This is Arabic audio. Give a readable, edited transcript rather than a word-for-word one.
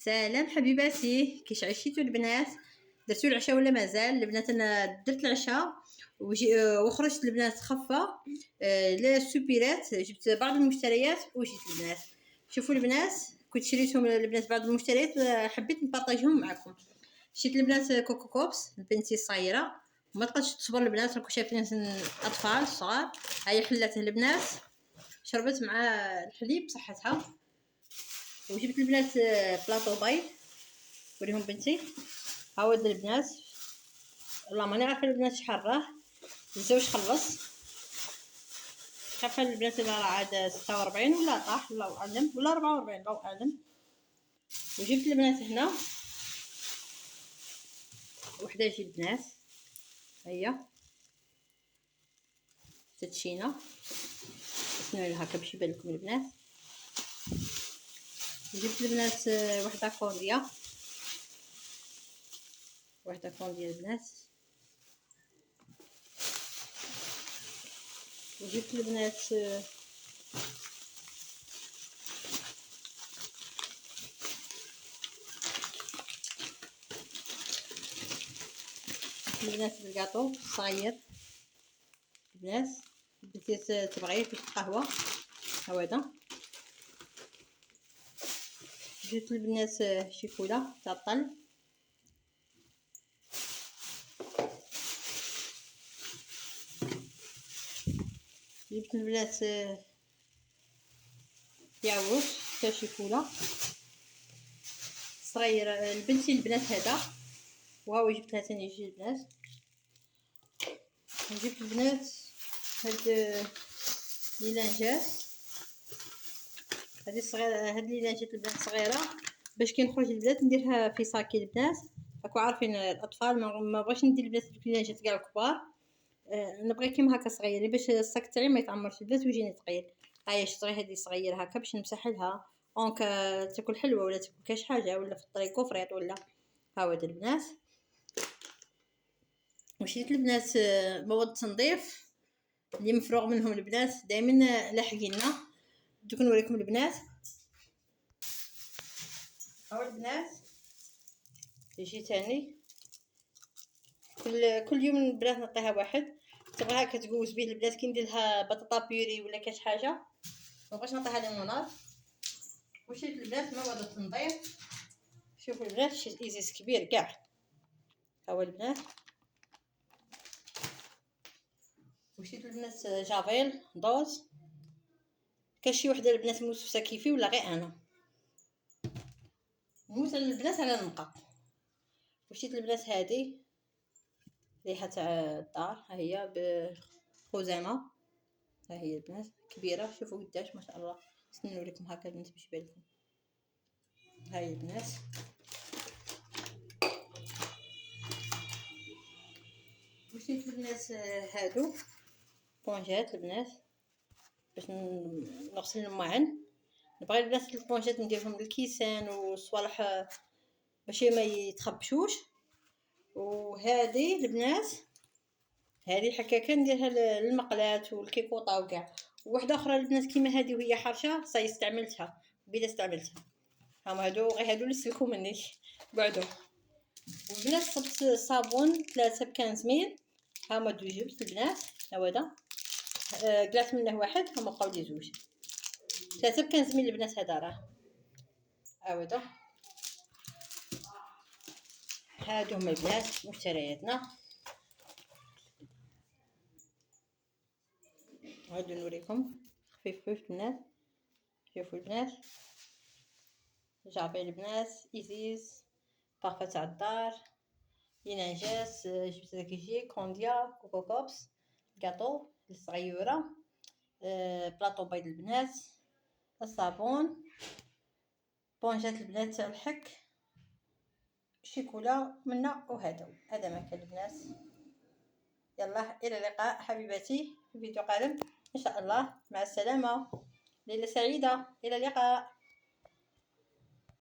سلام حبيباتي، كيش عشيتوا البنات؟ درتوا العشاء ولا مازال؟ البنات انا درت العشاء وخرجت البنات خفه. لا سوبيرات، جبت بعض المشتريات وجيت البنات. شوفوا البنات، كنت شريتهم البنات بعض المشتريات، حبيت نبارطاجهم معكم. شريت البنات كوكو كوبس لبنتي الصغيره، ما تقدش تصبر البنات، راكم شايفين اطفال صغار. هاي حلته البنات، شربت مع الحليب بصحتها. وجبت البنات بلاطو بيض وريهم بنتي. هاود البنات، والله ماني عارفه البنات شحال راه، الزوج خلص. خاف البنات راه عاد 46 ولا طاح الله اعلم، ولا 44 الله اعلم. وجبت البنات هنا وحده جي البنات، هيا تتشينا شنو هكا باش يبان لكم البنات. جبت البنات وحده كونديا، وحده كونديا البنات. وجبت البنات الكاطو صغير البنات، بديت تبغيه في القهوه هذا. جبت البنات شيكولا تاع الطل. جبت البنات ياغورت تاع شيكولا صغير لبنتي البنات هذا. وهاو جبتها ثاني جوج البنات. جبت البنات هاد ليلانجات، هادي صغيره، هاد ليلانجات البنات صغيره باش كي نخرج البنات نديرها في صاكي البنات. راكو عارفين الاطفال ما بغيتش ندير البنات ليلانجات كاع الكبار، نبغي كيما هكا صغيرين باش الصاك تاعي ما يتعمرش البنات ويجيني ثقيل. هاهي شري هادي صغيره هكا باش نمسح لها اونك تاكل حلوه ولا تاكل كاش حاجه ولا في الطريق كفريط ولا. هاود البنات. وشريت البنات مواد تنظيف اللي مفروغ منهم البنات دائما لاحقيننا. دوك نوريكم البنات. هاو البنات يجي تاني كل يوم البنات نعطيها واحد تبغيها كتجوز به البنات. كي ندير لها بطاطا بيوري ولا كاش حاجه ما بغيتش نعطيها ليموناد. وشريت البنات مواد التنظيف. شوفوا البنات شريت ازيز كبير كاع. هاو البنات. وشريت البنات جافيل دوز. كاين شي وحده البنات موسوسه كيفي ولا غير انا موت البنات على النقا. وشريت البنات هذه ريحه تاع الدار، ها هي بخزامه، ها هي البنات كبيره. شوفوا قداش ما شاء الله. نوريكم هكا البنات باش يبان لكم. هاي البنات. وشريت البنات هادو بونجات البنات باش نغسل الماعن. نبغي البنات البونجات نديرهم للكيسان وصوالح باش ما يتخبشوش. وهذه البنات هذه حكاكه نديرها للمقلاه والكيكوطه وكاع. وواحده اخرى البنات كيما هذه وهي حرشه صاي استعملتها بلا استعملتها. هما هادو غير هادو اللي سلكوا مني بعدو. والبنات صبت صابون 3 ب15 ميل. هما دو جبت البنات هذا قلعت منه واحد، هما بقاو لي زوج. 3 ب15 ميل البنات هذا راه هذا. هادو هما البنات مشترياتنا. هادو نوريكم خفيف البنات. شوفوا البنات جابي البنات ازيز بارفا تاع الدار ليناجات. جبت داك يجي كونديا كوكو كوبس كاطو الصغيره. بلاطو بيض البنات، الصابون، بونجات البنات تاع الحك، شيكولا منا. هذا ما كان البنات. يلا الى اللقاء حبيباتي في فيديو قادم ان شاء الله. مع السلامه، ليله سعيده، الى اللقاء.